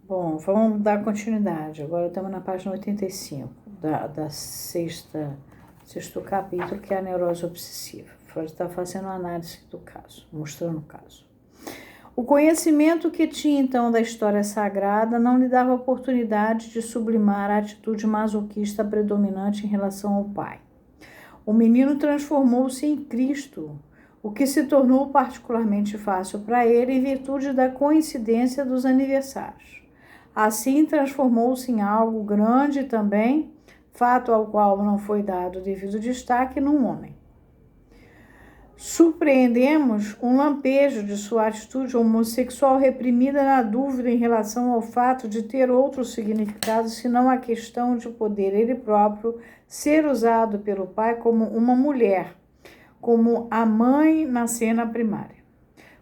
Bom, vamos dar continuidade. Agora estamos na página 85 da sexto capítulo, que é a neurose obsessiva. Freud está fazendo análise do caso, mostrando o caso. O conhecimento que tinha então da história sagrada não lhe dava oportunidade de sublimar a atitude masoquista predominante em relação ao pai. O menino transformou-se em Cristo, o que se tornou particularmente fácil para ele em virtude da coincidência dos aniversários. Assim, transformou-se em algo grande também, fato ao qual não foi dado devido destaque, num homem. Surpreendemos um lampejo de sua atitude homossexual reprimida na dúvida em relação ao fato de ter outro significado, senão a questão de poder ele próprio ser usado pelo pai como uma mulher, como a mãe na cena primária.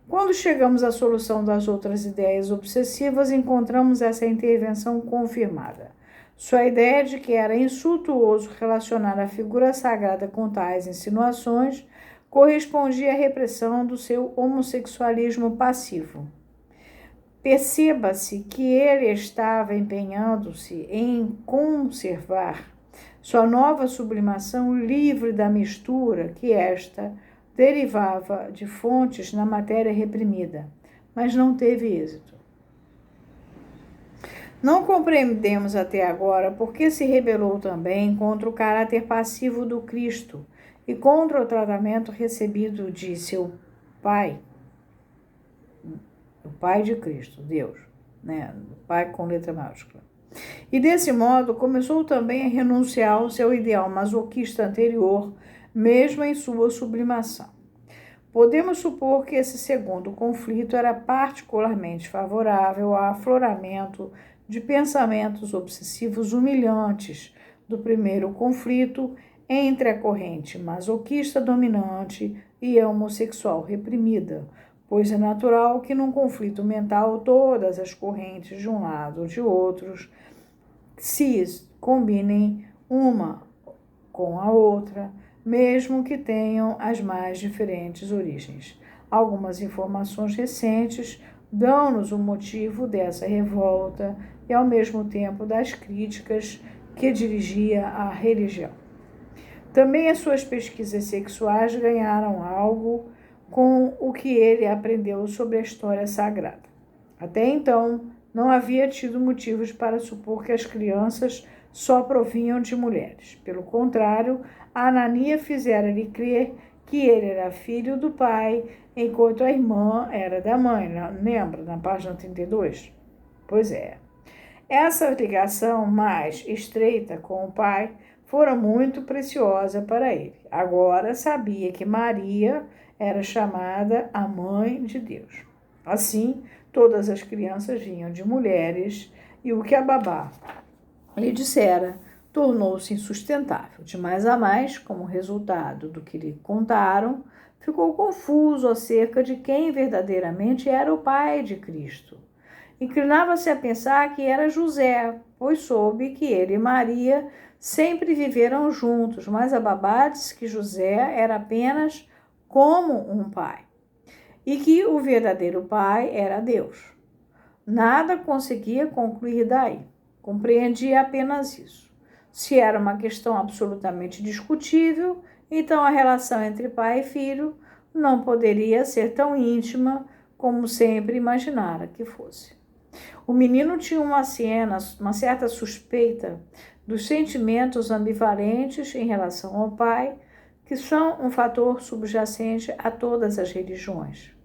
Quando chegamos à solução das outras ideias obsessivas, encontramos essa intervenção confirmada. Sua ideia de que era insultuoso relacionar a figura sagrada com tais insinuações correspondia à repressão do seu homossexualismo passivo. Perceba-se que ele estava empenhando-se em conservar sua nova sublimação livre da mistura que esta derivava de fontes na matéria reprimida, mas não teve êxito. Não compreendemos até agora por que se rebelou também contra o caráter passivo do Cristo e contra o tratamento recebido de seu pai, o pai de Cristo, Deus, o pai com letra maiúscula. E desse modo começou também a renunciar ao seu ideal masoquista anterior, mesmo em sua sublimação. Podemos supor que esse segundo conflito era particularmente favorável ao afloramento de pensamentos obsessivos humilhantes do primeiro conflito entre a corrente masoquista dominante e a homossexual reprimida, pois é natural que num conflito mental todas as correntes de um lado ou de outros se combinem uma com a outra, mesmo que tenham as mais diferentes origens. Algumas informações recentes dão-nos o motivo dessa revolta e, ao mesmo tempo, das críticas que dirigia à religião. Também as suas pesquisas sexuais ganharam algo com o que ele aprendeu sobre a história sagrada. Até então, não havia tido motivos para supor que as crianças só provinham de mulheres. Pelo contrário, a Anania fizera-lhe crer que ele era filho do pai, enquanto a irmã era da mãe. Lembra, na página 32? Pois é. Essa ligação mais estreita com o pai fora muito preciosa para ele. Agora sabia que Maria era chamada a mãe de Deus. Assim, todas as crianças vinham de mulheres e o que a babá lhe dissera tornou-se insustentável. De mais a mais, como resultado do que lhe contaram, ficou confuso acerca de quem verdadeiramente era o pai de Cristo. Inclinava-se a pensar que era José, pois soube que ele e Maria sempre viveram juntos, mas a babá disse que José era apenas como um pai e que o verdadeiro pai era Deus. Nada conseguia concluir daí. Compreendia apenas isso. Se era uma questão absolutamente discutível, então a relação entre pai e filho não poderia ser tão íntima como sempre imaginara que fosse. O menino tinha uma certa suspeita dos sentimentos ambivalentes em relação ao pai, que são um fator subjacente a todas as religiões.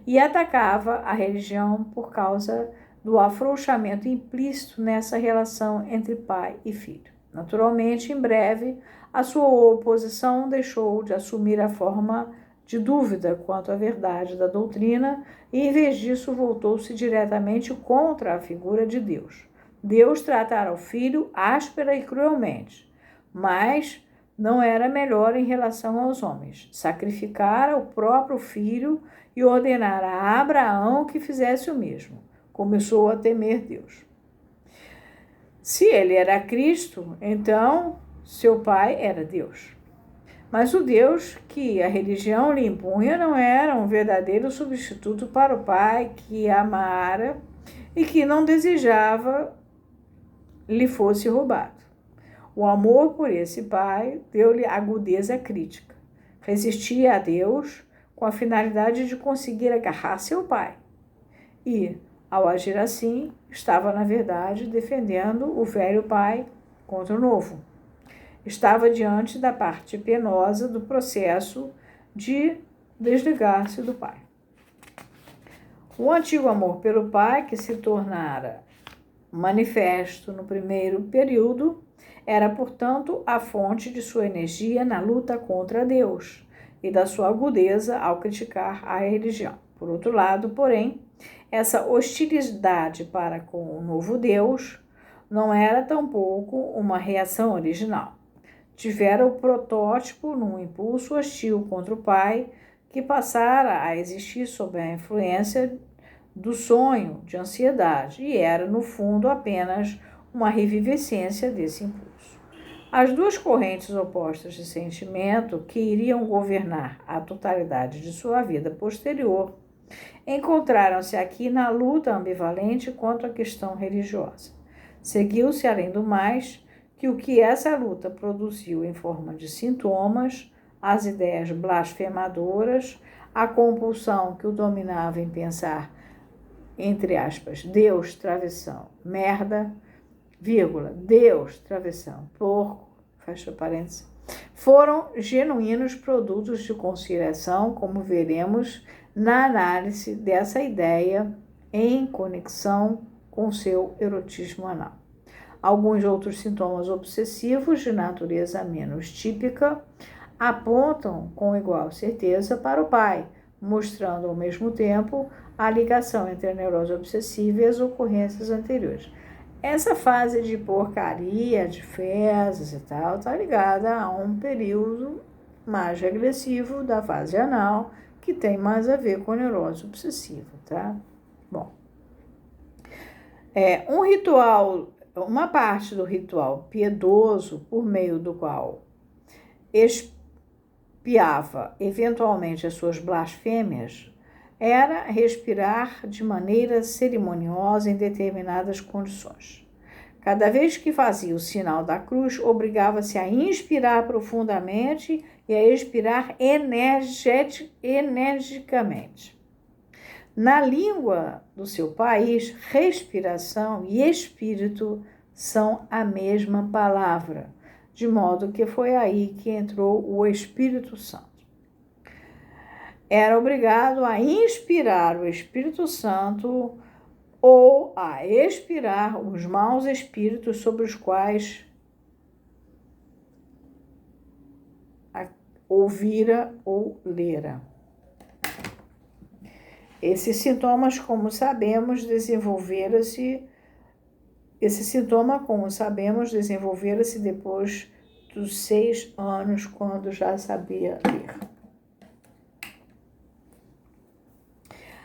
E atacava a religião por causa do afrouxamento implícito nessa relação entre pai e filho. Naturalmente, em breve, a sua oposição deixou de assumir a forma de dúvida quanto à verdade da doutrina e, em vez disso, voltou-se diretamente contra a figura de Deus. Deus tratara o filho áspera e cruelmente, mas não era melhor em relação aos homens. Sacrificara o próprio filho e ordenara a Abraão que fizesse o mesmo. Começou a temer Deus. Se ele era Cristo, então seu pai era Deus. Mas o Deus que a religião lhe impunha não era um verdadeiro substituto para o pai que a amara e que não desejava lhe fosse roubado. O amor por esse pai deu-lhe agudeza crítica. Resistia a Deus com a finalidade de conseguir agarrar seu pai. E, ao agir assim, estava, na verdade, defendendo o velho pai contra o novo. Estava diante da parte penosa do processo de desligar-se do pai. O antigo amor pelo pai, que se tornara manifesto no primeiro período, era, portanto, a fonte de sua energia na luta contra Deus e da sua agudeza ao criticar a religião. Por outro lado, porém, essa hostilidade para com o novo Deus não era tampouco uma reação original. Tivera o protótipo num impulso hostil contra o pai, que passara a existir sob a influência do sonho de ansiedade e era, no fundo, apenas uma revivescência desse impulso. As duas correntes opostas de sentimento que iriam governar a totalidade de sua vida posterior encontraram-se aqui na luta ambivalente contra a questão religiosa. Seguiu-se, além do mais, que o que essa luta produziu em forma de sintomas, as ideias blasfemadoras, a compulsão que o dominava em pensar, entre aspas, Deus, travessão, merda, vírgula, Deus, travessão, porco, fecha parênteses, foram genuínos produtos de conciliação, como veremos na análise dessa ideia em conexão com seu erotismo anal. Alguns outros sintomas obsessivos de natureza menos típica apontam com igual certeza para o pai, mostrando ao mesmo tempo a ligação entre a neurose obsessiva e as ocorrências anteriores. Essa fase de porcaria, de fezes e tal, está ligada a um período mais regressivo da fase anal, que tem mais a ver com a neurose obsessiva, tá? Bom, um ritual, uma parte do ritual piedoso por meio do qual expiava eventualmente as suas blasfêmias era respirar de maneira cerimoniosa em determinadas condições. Cada vez que fazia o sinal da cruz, obrigava-se a inspirar profundamente e a expirar energicamente. Na língua do seu país, respiração e espírito são a mesma palavra, de modo que foi aí que entrou o Espírito Santo. Era obrigado a inspirar o Espírito Santo ou a expirar os maus espíritos sobre os quais ouvira ou lera. Esses sintomas, como sabemos, desenvolveram-se depois dos 6 anos, quando já sabia ler.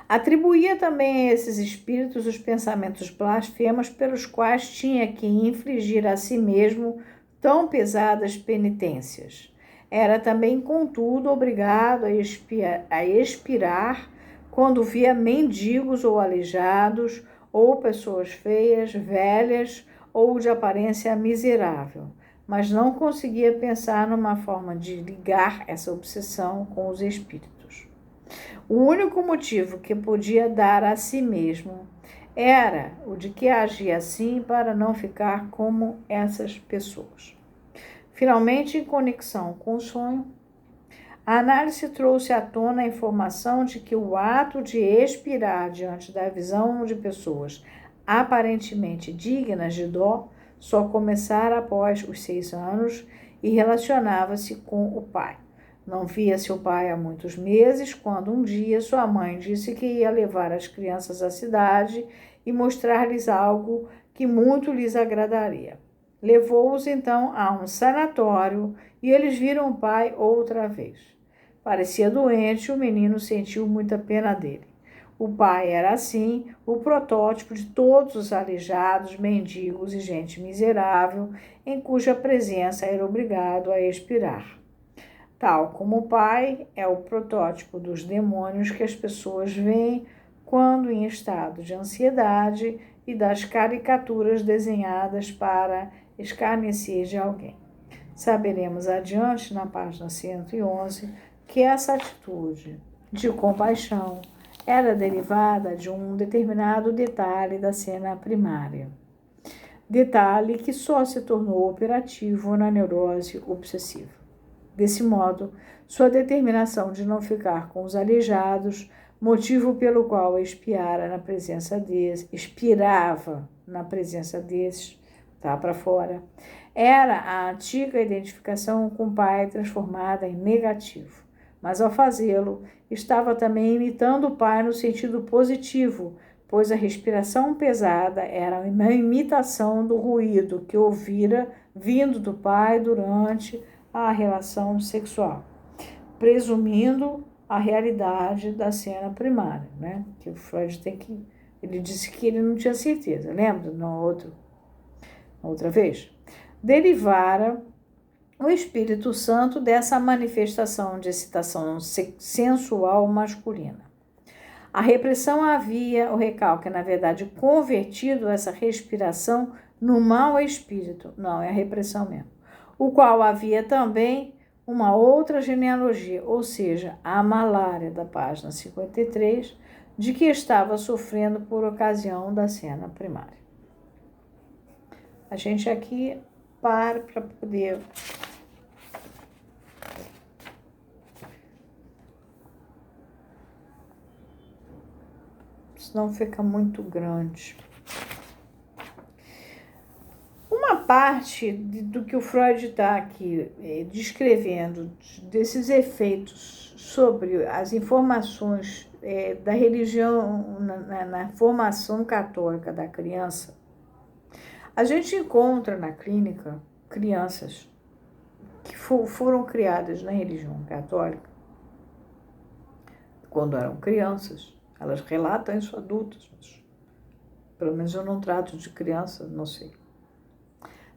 Atribuía também a esses espíritos os pensamentos blasfemos pelos quais tinha que infligir a si mesmo tão pesadas penitências. Era também, contudo, obrigado a expirar quando via mendigos ou aleijados, ou pessoas feias, velhas ou de aparência miserável, mas não conseguia pensar numa forma de ligar essa obsessão com os espíritos. O único motivo que podia dar a si mesmo era o de que agia assim para não ficar como essas pessoas. Finalmente, em conexão com o sonho, a análise trouxe à tona a informação de que o ato de expirar diante da visão de pessoas aparentemente dignas de dó só começara após os 6 anos e relacionava-se com o pai. Não via seu pai há muitos meses, quando um dia sua mãe disse que ia levar as crianças à cidade e mostrar-lhes algo que muito lhes agradaria. Levou-os então a um sanatório e eles viram o pai outra vez. Parecia doente e o menino sentiu muita pena dele. O pai era, assim, o protótipo de todos os aleijados, mendigos e gente miserável, em cuja presença era obrigado a expirar. Tal como o pai é o protótipo dos demônios que as pessoas veem quando em estado de ansiedade, e das caricaturas desenhadas para escarnecer de alguém. Saberemos adiante, na página 111, que essa atitude de compaixão era derivada de um determinado detalhe da cena primária. Detalhe que só se tornou operativo na neurose obsessiva. Desse modo, sua determinação de não ficar com os aleijados, motivo pelo qual expirava na presença desses, tá para fora, era a antiga identificação com o pai transformada em negativo. Mas ao fazê-lo, estava também imitando o pai no sentido positivo, pois a respiração pesada era uma imitação do ruído que ouvira vindo do pai durante a relação sexual, presumindo a realidade da cena primária, né? Que o Freud ele disse que ele não tinha certeza, lembra? Outra vez? Derivara o Espírito Santo dessa manifestação de excitação sensual masculina. A repressão havia, o recalque, na verdade, convertido essa respiração no mau espírito, não, é a repressão mesmo, o qual havia também uma outra genealogia, ou seja, a malária da página 53, de que estava sofrendo por ocasião da cena primária. A gente aqui para poder senão fica muito grande. Uma parte do que o Freud está aqui descrevendo, desses efeitos sobre as informações da religião na formação católica da criança, a gente encontra na clínica crianças que foram criadas na religião católica quando eram crianças. Elas relatam isso adultas, mas pelo menos eu não trato de criança, não sei.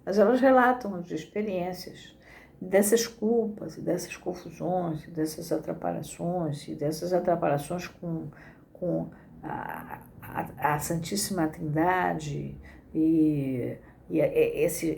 Mas elas relatam de experiências, dessas culpas, dessas confusões, dessas atrapalhações, e dessas atrapalhações com a Santíssima Trindade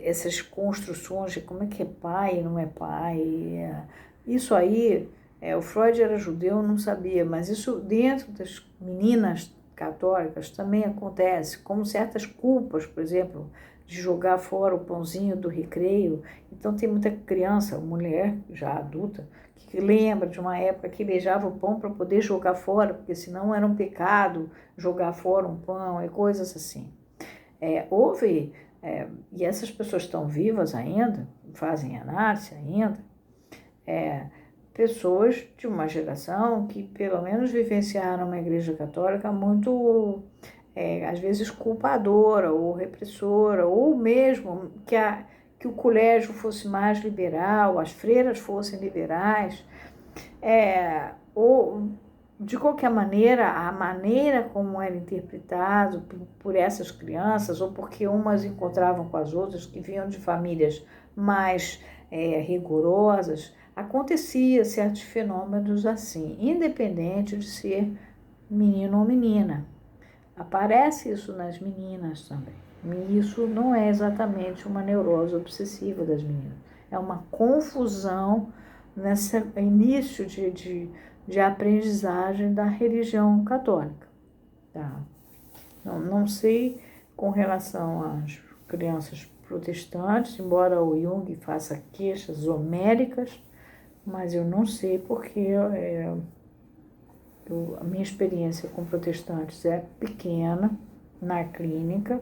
essas construções de como é que é pai e não é pai. Isso aí, o Freud era judeu, não sabia, mas isso dentro das meninas católicas também acontece, como certas culpas, por exemplo, de jogar fora o pãozinho do recreio. Então tem muita criança, mulher já adulta, que lembra de uma época que beijava o pão para poder jogar fora, porque senão era um pecado jogar fora um pão e coisas assim. E essas pessoas estão vivas ainda, fazem análise ainda, pessoas de uma geração que pelo menos vivenciaram uma igreja católica muito, às vezes, culpadora ou repressora, ou mesmo que o colégio fosse mais liberal, as freiras fossem liberais, ou de qualquer maneira, a maneira como era interpretado por essas crianças, ou porque umas encontravam com as outras que vinham de famílias mais rigorosas, acontecia certos fenômenos assim, independente de ser menino ou menina. Aparece isso nas meninas também. E isso não é exatamente uma neurose obsessiva das meninas. É uma confusão nesse início de aprendizagem da religião católica. Tá? Não sei com relação às crianças protestantes, embora o Jung faça queixas homéricas, mas eu não sei porque a minha experiência com protestantes é pequena na clínica.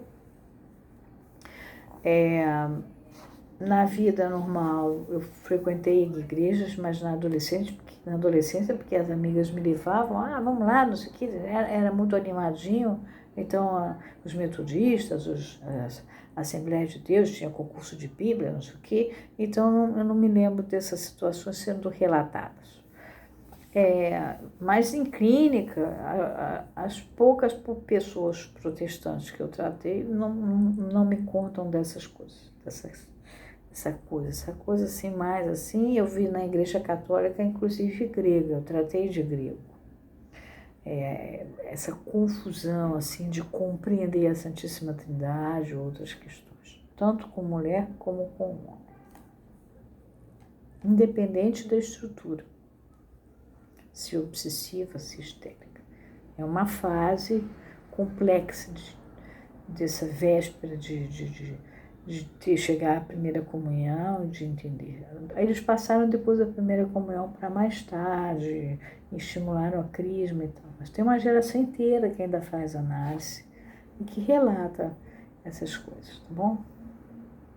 Na vida normal, eu frequentei igrejas, mas na adolescência, porque as amigas me levavam, vamos lá, não sei o que, era muito animadinho. Então, os metodistas, as Assembleias de Deus, tinha concurso de Bíblia, não sei o que. Então, eu não me lembro dessas situações sendo relatadas. Mas em clínica, as poucas pessoas protestantes que eu tratei não me contam dessas coisas, essa coisa assim, mais assim, eu vi na Igreja Católica, inclusive grega, eu tratei de grego. essa confusão assim de compreender a Santíssima Trindade ou outras questões, tanto com mulher como com homem, independente da estrutura, se obsessiva, se histérica. É uma fase complexa dessa véspera de chegar à primeira comunhão, de entender. Aí eles passaram depois da primeira comunhão para mais tarde, estimularam a crisma e tal. Mas tem uma geração inteira que ainda faz análise e que relata essas coisas, tá bom?